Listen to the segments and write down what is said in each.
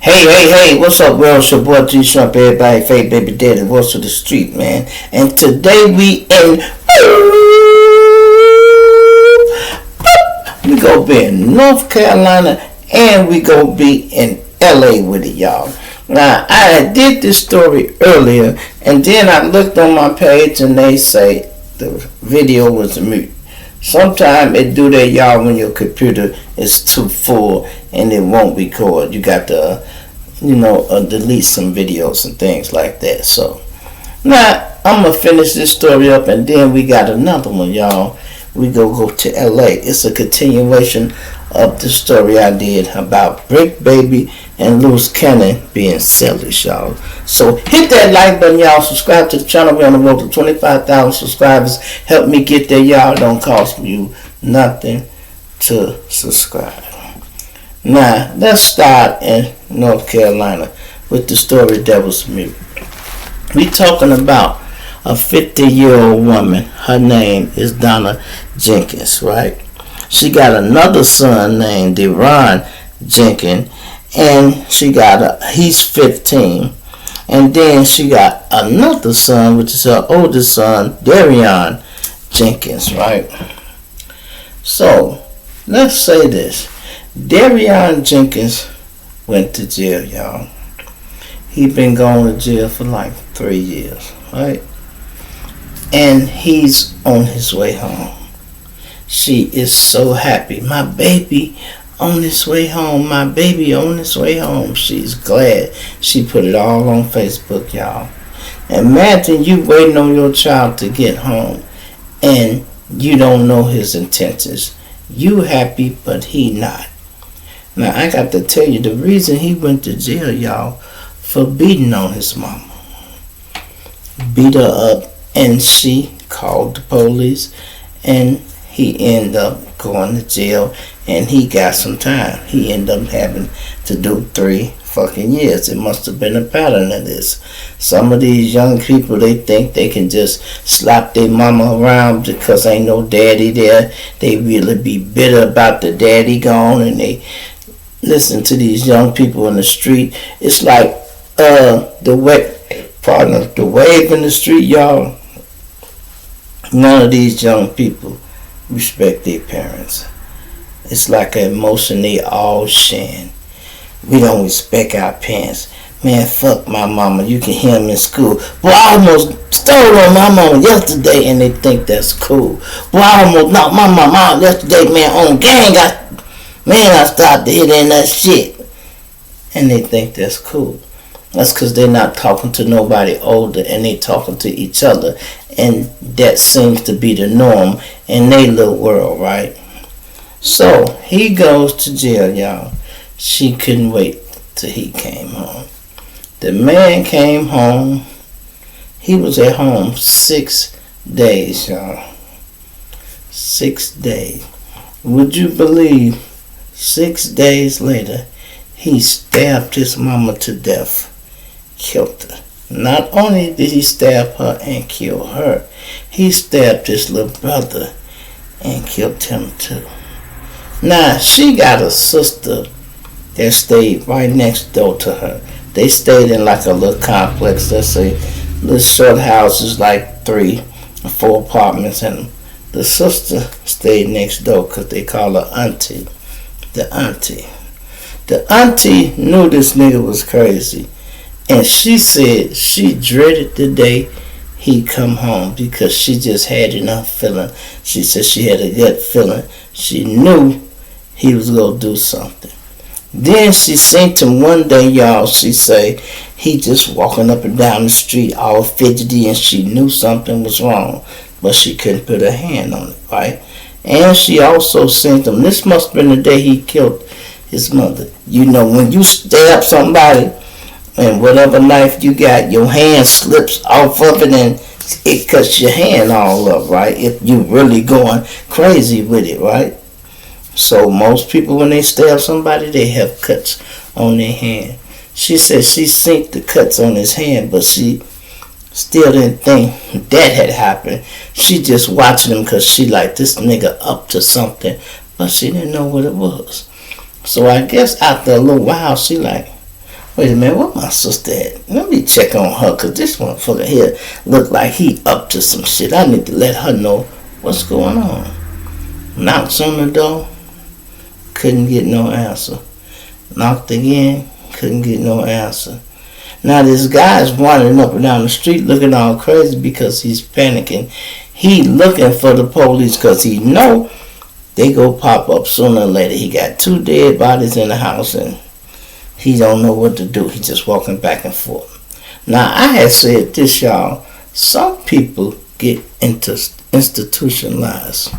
Hey, what's up, world? It's your boy G Shump, everybody, fake baby daddy, voice of the street, man. And today we go be in North Carolina and we go be in LA with it, y'all. Now, I did this story earlier and then I looked on my page and they say the video was mute. Sometimes it do that, y'all, when your computer is too full and it won't record. You got to, delete some videos and things like that. So, now, I'm going to finish this story up and then we got another one, y'all. We go to LA. It's a continuation of the story I did about Bricc Baby and Luce being selfish, y'all. So hit that like button, y'all. Subscribe to the channel. We're on the road to 25,000 subscribers. Help me get there, y'all. It don't cost you nothing to subscribe. Now, let's start in North Carolina with the story that was mute. We talking about a 50-year-old woman. Her name is Donna Jenkins, right? She got another son named Deron Jenkins, and he's 15. And then she got another son, which is her oldest son, Darion Jenkins, right? So, let's say this. Darion Jenkins went to jail, y'all. He been going to jail for like 3 years, right? And he's on his way home. She is so happy. My baby on his way home. My baby on his way home. She's glad. She put it all on Facebook, y'all. Imagine you waiting on your child to get home and you don't know his intentions. You happy, but he not. Now, I got to tell you, the reason he went to jail, y'all, for beating on his mama. Beat her up, and she called the police, and he ended up going to jail, and he got some time. He ended up having to do 3 fucking years. It must have been a pattern of this. Some of these young people, they think they can just slap their mama around because ain't no daddy there. They really be bitter about the daddy gone, and they listen to these young people in the street. It's like the wave in the street, y'all. None of these young people respect their parents. It's like an emotion they all sharing. We don't respect our parents. Man, fuck my mama. You can hear them in school. Boy, I almost stole on my mama yesterday, and they think that's cool. Boy, I almost knocked my mama out yesterday, man, on gang. I started to hit in that shit. And they think that's cool. That's because they're not talking to nobody older and they talking to each other. And that seems to be the norm in their little world, right? So, he goes to jail, y'all. She couldn't wait till he came home. The man came home. He was at home 6 days, y'all. 6 days. Would you believe 6 days later, he stabbed his mama to death. Killed her. Not only did he stab her and kill her, he stabbed his little brother and killed him too. Now, she got a sister that stayed right next door to her. They stayed in like a little complex. Let's say little short houses, like 3 or 4 apartments, and the sister stayed next door because they call her auntie. The auntie knew this nigga was crazy. And she said she dreaded the day he come home because she just had enough feeling. She said she had a gut feeling. She knew he was going to do something. Then she seen him one day, y'all. She say he just walking up and down the street all fidgety, and she knew something was wrong. But she couldn't put her hand on it, right? And she also seen him. This must have been the day he killed his mother. You know, when you stab somebody, and whatever knife you got, your hand slips off of it and it cuts your hand all up, right? If you really going crazy with it, right? So most people, when they stab somebody, they have cuts on their hand. She said she seen the cuts on his hand, but she still didn't think that had happened. She just watching him because she like, this nigga up to something, but she didn't know what it was. So I guess after a little while, she like, Wait a minute, what my sister at? Let me check on her, because this motherfucker here look like he up to some shit. I need to let her know what's going on. Knocks on the door, couldn't get no answer. Knocked again, couldn't get no answer. Now this guy's wandering up and down the street looking all crazy because he's panicking. He looking for the police because he know they go pop up sooner or later. He got 2 dead bodies in the house and he don't know what to do. He just walking back and forth. Now I had said this, y'all. Some people get institutionalized.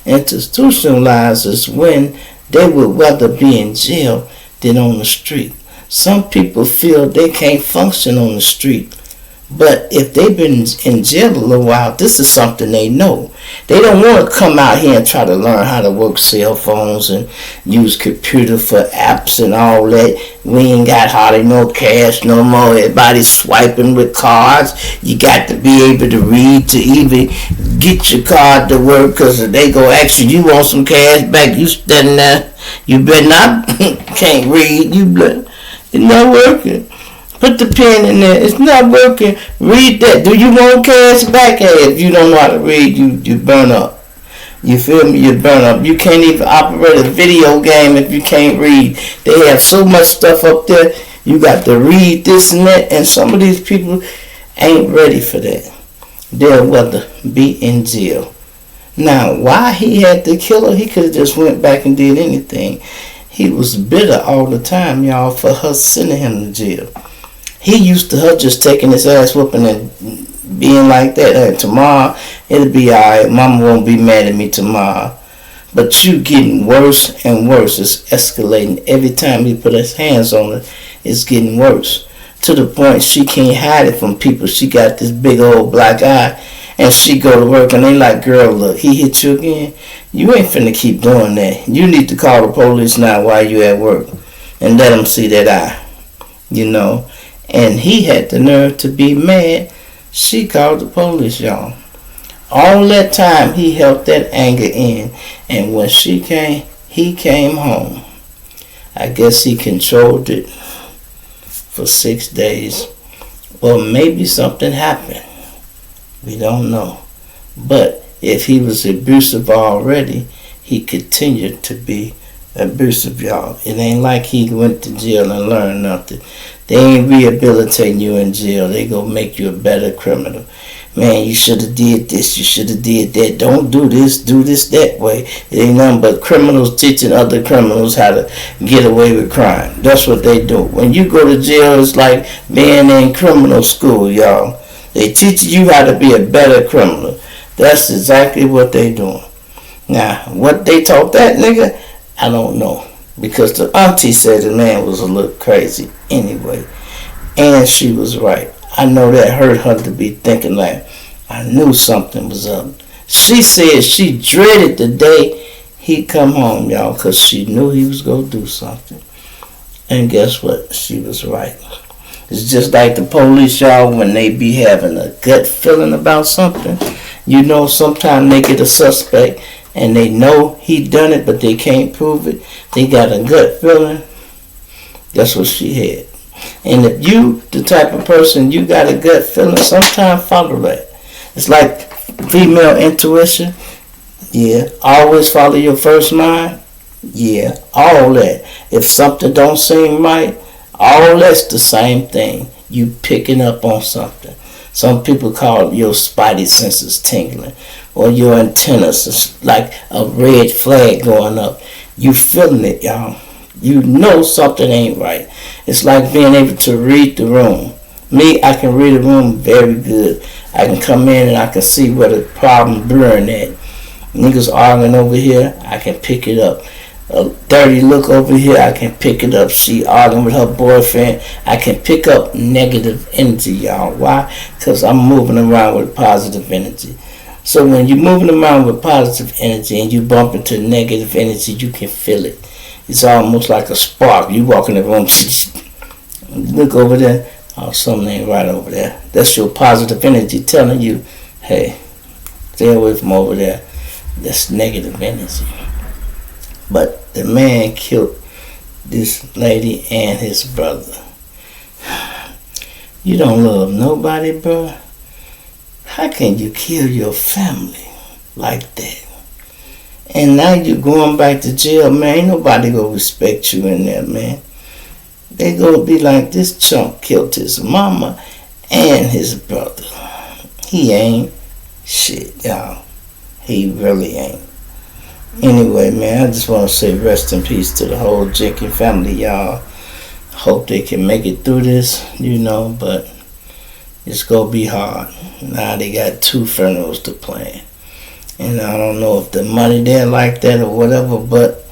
Institutionalized is when they would rather be in jail than on the street. Some people feel they can't function on the street. But if they've been in jail a little while, this is something they know. They don't want to come out here and try to learn how to work cell phones and use computer for apps and all that. We ain't got hardly no cash no more. Everybody's swiping with cards. You got to be able to read to even get your card to work, because they go ask you want some cash back. You standing there. You better not can't read. It's not working. Put the pen in there. It's not working. Read that. Do you want cash back? Hey, if you don't know how to read, you burn up. You feel me? You burn up. You can't even operate a video game if you can't read. They have so much stuff up there. You got to read this and that. And some of these people ain't ready for that. They'll rather be in jail. Now, why he had to kill her, he could have just went back and did anything. He was bitter all the time, y'all, for her sending him to jail. He used to her just taking his ass whooping and being like that. Hey, tomorrow, it'll be alright. Mama won't be mad at me tomorrow. But you getting worse and worse. It's escalating. Every time he put his hands on her, it's getting worse. To the point she can't hide it from people. She got this big old black eye. And she go to work and they like, girl, look, he hit you again. You ain't finna keep doing that. You need to call the police now while you at work. And let them see that eye. You know. And he had the nerve to be mad. She called the police, y'all. All that time he held that anger in. And when she came, he came home. I guess he controlled it for 6 days. Or maybe something happened. We don't know. But if he was abusive already, he continued to be abusive, y'all. It ain't like he went to jail and learned nothing. They ain't rehabilitating you in jail. They gonna make you a better criminal. Man, you should have did this. You should have did that. Don't do this. Do this that way. It ain't nothing but criminals teaching other criminals how to get away with crime. That's what they do. When you go to jail, it's like being in criminal school, y'all. They teach you how to be a better criminal. That's exactly what they doing. Now, what they taught that nigga, I don't know. Because the auntie said the man was a little crazy anyway. And she was right. I know that hurt her to be thinking like, I knew something was up. She said she dreaded the day he come home, y'all, because she knew he was going to do something. And guess what? She was right. It's just like the police, y'all, when they be having a gut feeling about something. You know, sometimes they get a suspect and they know he done it, but they can't prove it. They got a gut feeling. That's what she had. And if you, the type of person, you got a gut feeling, sometimes follow that. It's like female intuition. Yeah. Always follow your first mind. Yeah. All that. If something don't seem right, all that's the same thing. You picking up on something. Some people call your spidey senses tingling. Or your antennas. It's like a red flag going up. You feeling it, y'all. You know something ain't right. It's like being able to read the room. Me, I can read the room very good. I can come in and I can see where the problem blurring at. Niggas arguing over here, I can pick it up. A dirty look over here, I can pick it up. She arguing with her boyfriend, I can pick up negative energy, y'all. Why? Because I'm moving around with positive energy. So when you're moving around with positive energy and you bump into negative energy, you can feel it. It's almost like a spark. You walk in the room, look over there, oh, something ain't right over there. That's your positive energy telling you, hey, stay away from over there. That's negative energy. But the man killed this lady and his brother. You don't love nobody, bro. How can you kill your family like that? And now you going back to jail, man. Ain't nobody gonna respect you in there, man. They gonna be like, this chump killed his mama and his brother. He ain't shit, y'all. He really ain't. Anyway, man, I just want to say rest in peace to the whole Jenkins family, y'all. Hope they can make it through this, but it's gonna be hard. Now they got 2 funerals to plan. And I don't know if the money there like that or whatever, but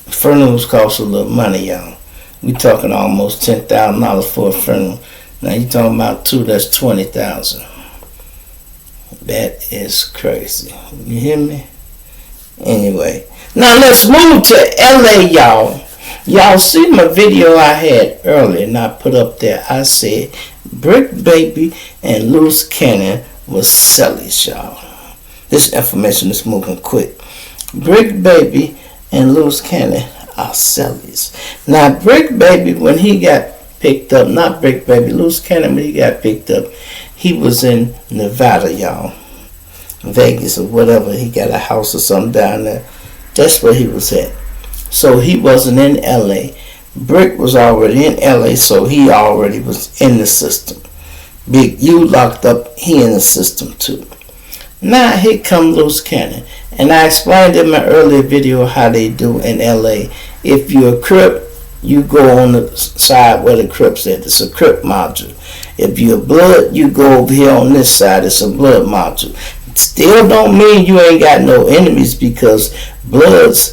funerals cost a little money, y'all. We talking almost $10,000 for a funeral. Now you talking about 2, that's $20,000. That is crazy. You hear me? Anyway, now let's move to LA, y'all. Y'all see my video I had earlier, and I put up there. I said Bricc Baby and Luce Cannon was sellies, y'all. This information is moving quick. Bricc Baby and Luce Cannon are sellies. Now, Bricc Baby, when he got picked up, not Bricc Baby, Luce Cannon, when he got picked up, he was in Nevada, y'all. Vegas or whatever. He got a house or something down there. That's where he was at. So he wasn't in LA. Bricc was already in LA, so he already was in the system. Big U locked up, he in the system too. Now here come Luce Cannon. And I explained in my earlier video how they do in LA. If you're a Crip, you go on the side where the Crips at. It's a Crip module. If you're Blood, you go over here on this side. It's a Blood module. Still don't mean you ain't got no enemies, because Crips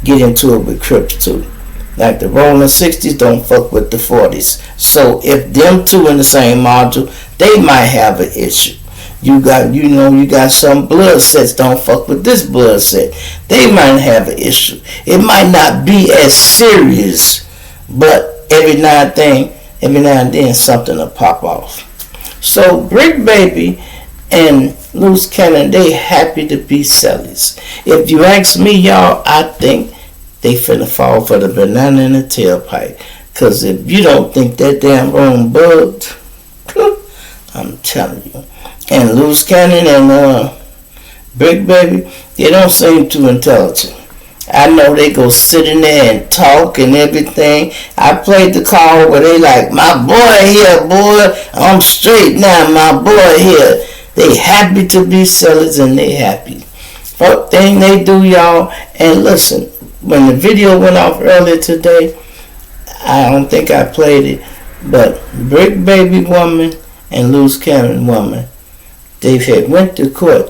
get into it with Crips too. Like the rolling 60s don't fuck with the 40s. So if them 2 in the same module, they might have an issue. You got some blood sets don't fuck with this blood set. They might have an issue. It might not be as serious, but every now and then something will pop off. So Bricc Baby and Luce Cannon, they happy to be sellies. If you ask me, y'all, I think they finna fall for the banana in the tailpipe. Cause if you don't think that damn room bugged, I'm telling you. And Luce Cannon and Bricc Baby, they don't seem too intelligent. I know they go sit in there and talk and everything. I played the call where they like, my boy here, boy. I'm straight now, my boy here. They happy to be sellers and they happy. First thing they do, y'all, and listen, when the video went off earlier today, I don't think I played it, but Bricc Baby woman and Luce Cannon woman, they had went to court.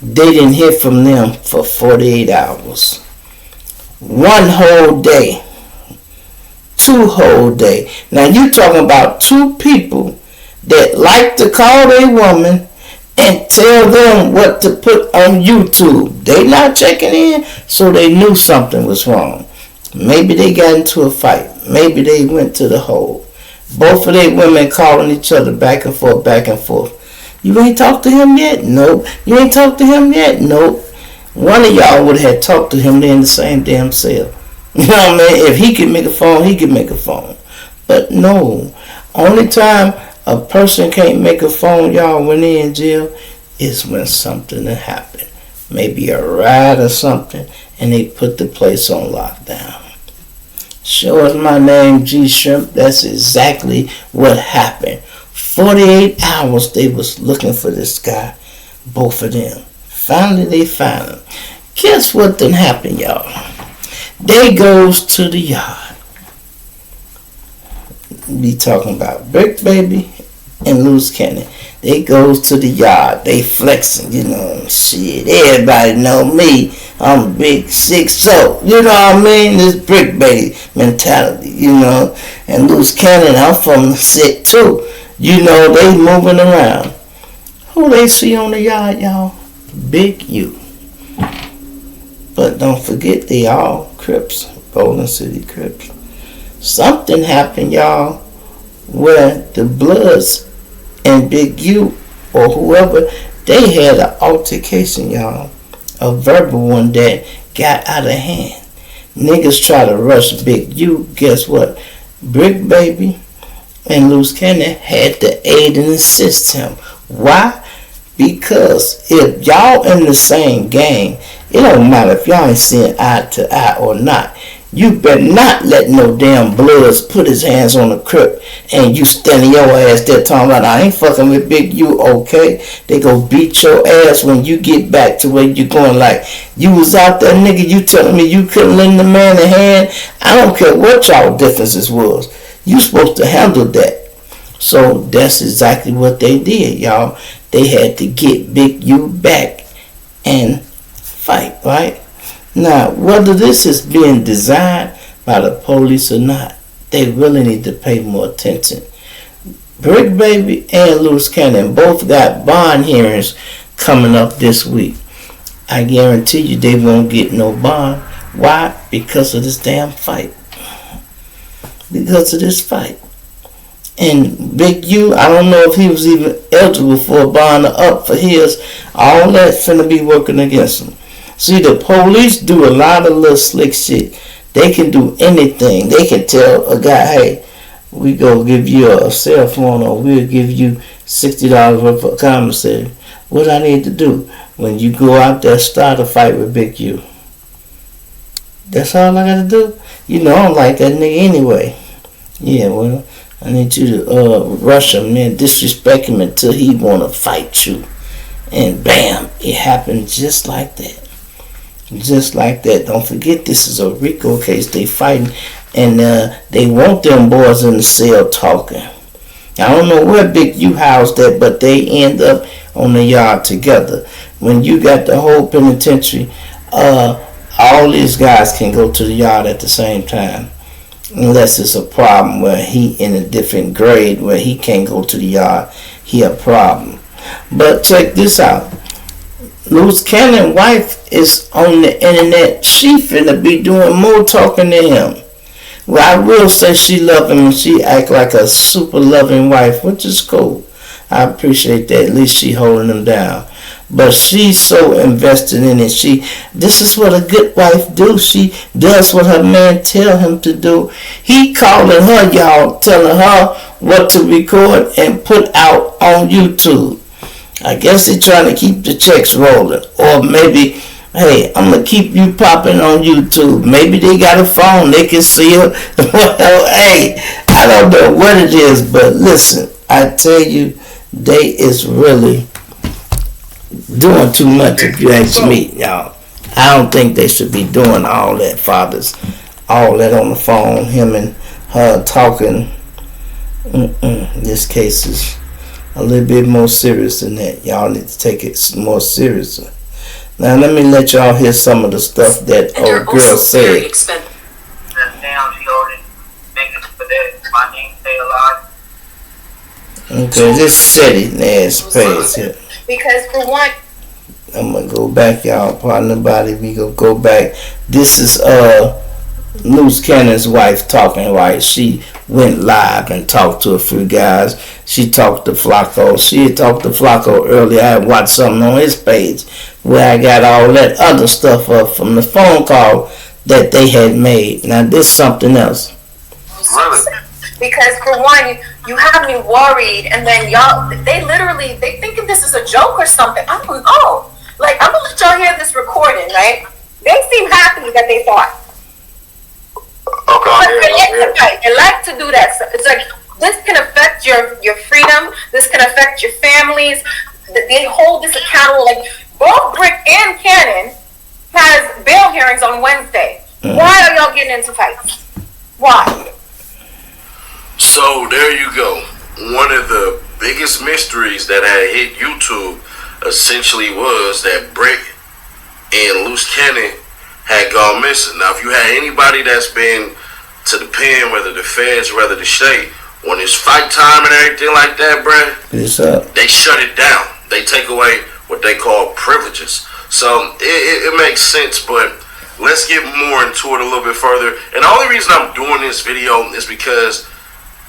They didn't hear from them for 48 hours. 1 whole day. 2 whole day. Now you talking about 2 people that like to call their woman and tell them what to put on YouTube. They not checking in, so they knew something was wrong. Maybe they got into a fight. Maybe they went to the hole. Both of their women calling each other back and forth, back and forth. You ain't talked to him yet? Nope. You ain't talked to him yet? Nope. One of y'all would have talked to him. They're in the same damn cell. You know what I mean? If he could make a phone, he could make a phone. But no. Only time a person can't make a phone, y'all, when they're in jail, is when something has happened. Maybe a riot or something, and they put the place on lockdown. Show us my name, G Shrimp. That's exactly what happened. 48 hours they was looking for this guy, both of them. Finally they found him. Guess what done happened, y'all? They goes to the yard. Be talking about Bricc Baby and Luce Cannon. They goes to the yard. They flexing, shit. Everybody know me. I'm big 6'0". You know what I mean? This Bricc Baby mentality, And Luce Cannon, I'm from the set too. They moving around. Who they see on the yard, y'all? Big U. But don't forget, they all Crips. Bowling City Crips. Something happened, y'all, where the Bloods and Big U or whoever, they had an altercation, y'all. A verbal one that got out of hand. Niggas try to rush Big U. Guess what? Bricc Baby And Luce Cannon had to aid and assist him. Why? Because if y'all in the same gang, it don't matter if y'all ain't seeing eye to eye or not. You better not let no damn Bloods put his hands on the Crip and you standing your ass there talking about, I ain't fucking with Big U, okay? They go beat your ass when you get back to where you going. Like, you was out there, nigga, you telling me you couldn't lend the man a hand? I don't care what y'all differences was. You supposed to handle that. So that's exactly what they did, y'all. They had to get Big U back and fight, right? Now, whether this is being designed by the police or not, they really need to pay more attention. Bricc Baby and Luce Cannon both got bond hearings coming up this week. I guarantee you they won't get no bond. Why? Because of this damn fight. Because of this fight. And Big U, I don't know if he was even eligible for a bond or up for his. All that's finna be working against him. See, the police do a lot of little slick shit. They can do anything. They can tell a guy, hey, we go give you a cell phone or we'll give you $60 worth of commissary. What I need to do when you go out there, start a fight with Big U. That's all I gotta do. You know I don't like that nigga anyway. Yeah, well, I need you to rush him, man, disrespect him until he wanna fight you. And bam, it happened just like that. Just like that. Don't forget, this is a RICO case. They fighting, and they want them boys in the cell talking. I don't know where Big U housed at, but they end up on the yard together. When you got the whole penitentiary, all these guys can go to the yard at the same time. Unless it's a problem where he in a different grade where he can't go to the yard. He a problem. But check this out. Luce Cannon's wife is on the internet. She finna be doing more talking to him. Well, I will say she love him and she act like a super loving wife, which is cool. I appreciate that. At least she holding him down. But she's so invested in it. This is what a good wife do. She does what her man tell him to do. He calling her, y'all, telling her what to record and put out on YouTube. I guess they're trying to keep the checks rolling. Or maybe, hey, I'm going to keep you popping on YouTube. Maybe they got a phone. They can see her. Well, hey, I don't know what it is. But listen, I tell you, they is really doing too much if you ask me, y'all. I don't think they should be doing all that, fathers. All that on the phone, him and her talking. This case is a little bit more serious than that. Y'all need to take it more seriously. Now let me let y'all hear some of the stuff that old girl said. Okay, this setting ass page here. Because for one, I'm gonna go back, y'all. Pardon the body. We gonna go back. This is Luce Cannon's wife talking, right? She went live and talked to a few guys. She talked to Flacco. She had talked to Flacco earlier. I had watched something on his page where I got all that other stuff up from the phone call that they had made. Now this is something else. Because for one, you have me worried, and then y'all, they thinking this is a joke or something. I don't know. Like, I'm gonna let y'all hear this recording, right? They seem happy that they fought. Okay. They like to do that. So it's like, this can affect your freedom. This can affect your families. They hold this accountable. Like, both Bricc and Cannon has bail hearings on Wednesday. Why are y'all getting into fights? Why? So there you go. One of the biggest mysteries that had hit YouTube essentially was that Bricc and Luce Cannon had gone missing. Now, if you had anybody that's been to the pen, whether the feds, whether the state, when it's fight time and everything like that, bruh, they shut it down. They take away what they call privileges. So it makes sense, but let's get more into it a little bit further. And the only reason I'm doing this video is because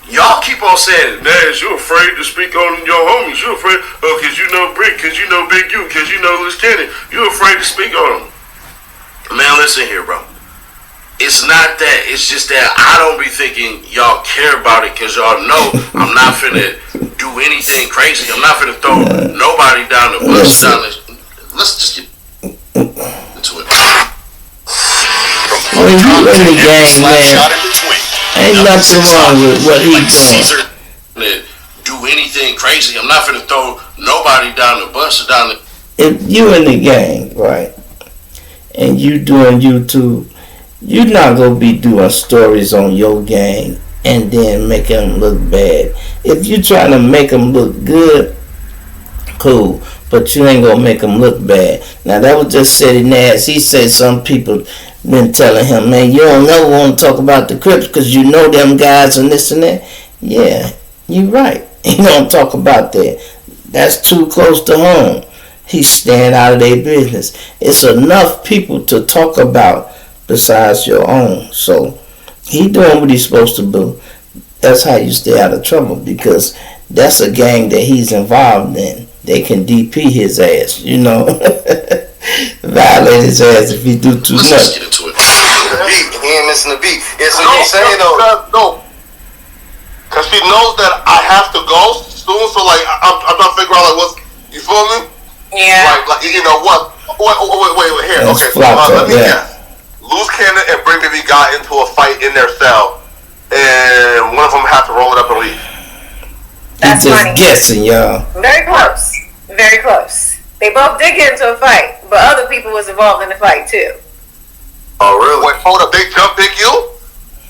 y'all keep on saying, Nash, you're afraid to speak on your homies. You're afraid, because you know Bricc, because you know Big U, because you know Luce Cannon. You're afraid to speak on them. Man, listen here, bro. it's not that. It's just that I don't be thinking y'all care about it because y'all know I'm not finna do anything crazy. I'm not finna throw nobody down the bus. Let's just get into it. When you in the game, man, ain't nothing wrong with what he doing. Do anything crazy. I'm not finna throw nobody down the bus or down the. If you in the gang, right, and you doing YouTube, you're not gonna be doing stories on your gang and then making them look bad. If you trying to make them look good, cool, but you ain't gonna make them look bad. Now that was just sitting there. As he said, some people been telling him, man, you don't never want to talk about the Crips because you know them guys and this and that. Yeah, you right. You don't talk about that. That's too close to home. He's staying out of their business. It's enough people to talk about besides your own. So he doing what he's supposed to do. That's how you stay out of trouble, because that's a gang that he's involved in. They can DP his ass, you know. Violate his ass if he do too much. Let's get into it. The beat. He ain't missing the beat. It's what I'm saying though. No. Cause she knows that I have to go soon, so like I'm not figuring out like what's, you feel me? Yeah. Like you know what? Wait here. That's Okay, so flop, let me yeah. guess. Luce Cannon and Bricc got into a fight in their cell, and one of them had to roll it up and leave. That's He's just funny. guessing, y'all. Very close. Very close. They both did get into a fight, but other people was involved in the fight too. Oh really? Wait, hold up. They jumped Big U?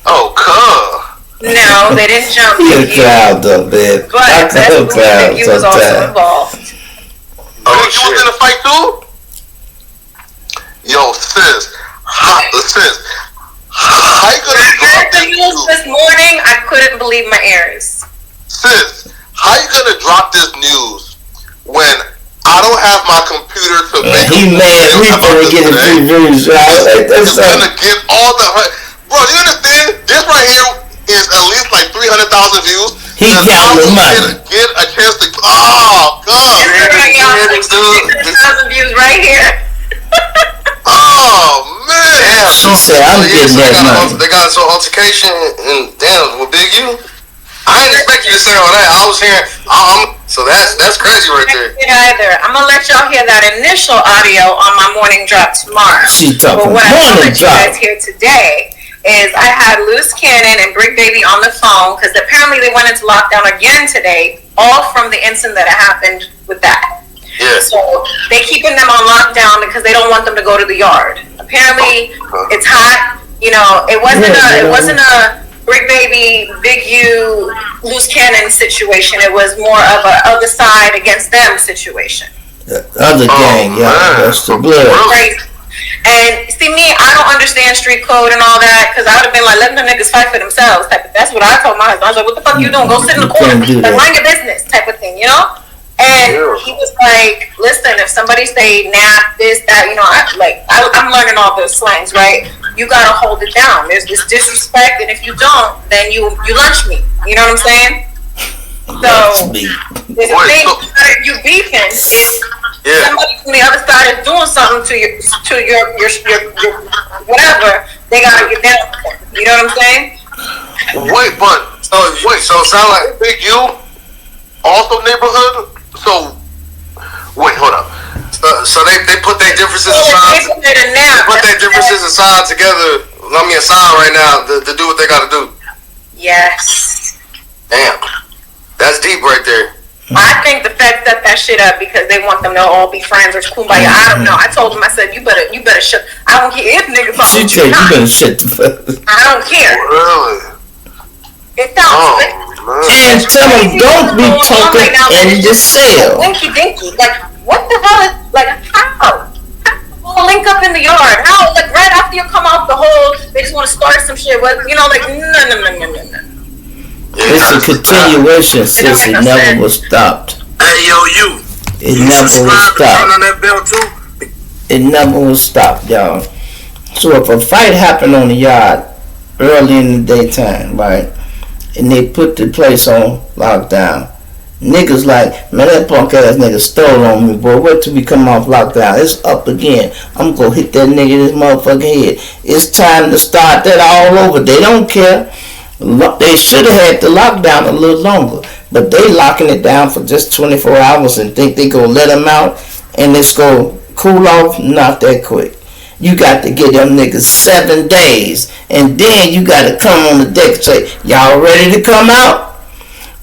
Oh, cuh. No, they didn't jump He a Big U, cloud though, man. but that's believe Big U was also involved. Oh, Big U was in the fight too? Yo, sis. How you gonna I drop heard the this news news? this morning. I couldn't believe my ears. Sis, how you gonna drop this news when I don't have my computer to make He mad. We gonna get a few views, y'all. Like, It's that's gonna get all the... Bro, you understand? This right here is at least like 300,000 views. He And got the I'm money. gonna get a chance to... Oh, God. It's 600,000 views right here. Oh, man. Damn. She said, I'm getting that money. They got into an altercation and damn with Big U. I didn't expect you to say all that. I was hearing. So that's crazy right there. Either. I'm gonna let y'all hear that initial audio on my morning drop tomorrow. She talking But what I want morning to let you guys drop. hear today is I had Luce Cannon and Bricc on the phone because apparently they went into lockdown again today, all from the incident that happened with that. Yeah. So they keeping them on lockdown because they don't want them to go to the yard. Apparently it's hot. You know, it wasn't a Bricc Big U, Luce Cannon situation. It was more of a other side against them situation. The other gang, y'all. That's the blood. Crazy. And see me, I don't understand street code and all that because I would have been like, let them niggas fight for themselves. That's what I told my husband. I was like, what the fuck you doing? Go sit in the corner. Like, mind your business type of thing, you know? And he was like, listen, if somebody say nap, this, that, you know, I'm learning all those slangs, right? You gotta hold it down. There's this disrespect, and if you don't, then you lunch me. You know what I'm saying? So there's a thing you beefing if somebody from the other side is doing something to your whatever, they gotta get down with it. You know what I'm saying? Wait, so it sounds like Big U also neighborhood? So, wait, hold up. So they put their differences They aside. put it in now. They put their differences aside together. Aside right now to do what they got to do. Yes. Damn, that's deep right there. I think the Fed set that shit up because they want them to all be friends or kumbaya. I don't know. I told them, I said, you better shut. I don't care if niggas fuck She with said, you. you better shut the fuck. I don't care. Really? It sounds And tell them, don't be talking in the cell. Winky dinky. Like, what the hell is, like, how? We'll link up in the yard. How? Like, right after you come out the hole, they just want to start some shit. But, you know, like, no. It's a continuation, sis. It never was stopped. Hey, yo, you. It never was Turn stopped. on that bell too. It never was stopped, y'all. So if a fight happened on the yard early in the daytime, right, and they put the place on lockdown, Niggas like, man, that punk ass nigga stole on me, boy. Wait till we come off lockdown. It's up again. I'm gonna hit that nigga in his motherfucking head. It's time to start that all over. They don't care. They should have had the lockdown a little longer, but they locking it down for just 24 hours and think they gonna let them out and it's gonna cool off. Not that quick. You got to get them niggas 7 days, and then you got to come on the deck and say, y'all ready to come out?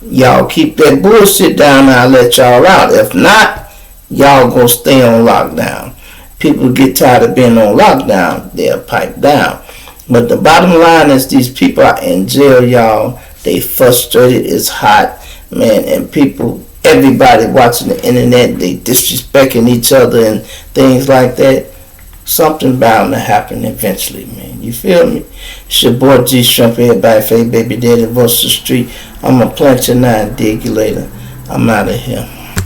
Y'all keep that bullshit down and I'll let y'all out. If not, y'all gonna stay on lockdown. People get tired of being on lockdown, they'll pipe down. But the bottom line is these people are in jail, y'all. They frustrated, it's hot, man, and people, everybody watching the internet, they disrespecting each other and things like that. Something bound to happen eventually, man. You feel me? It's your boy G Shrimp, everybody, Faye Baby Daddy, Voice the Street. I'm gonna plant you now and dig you later. I'm out of here.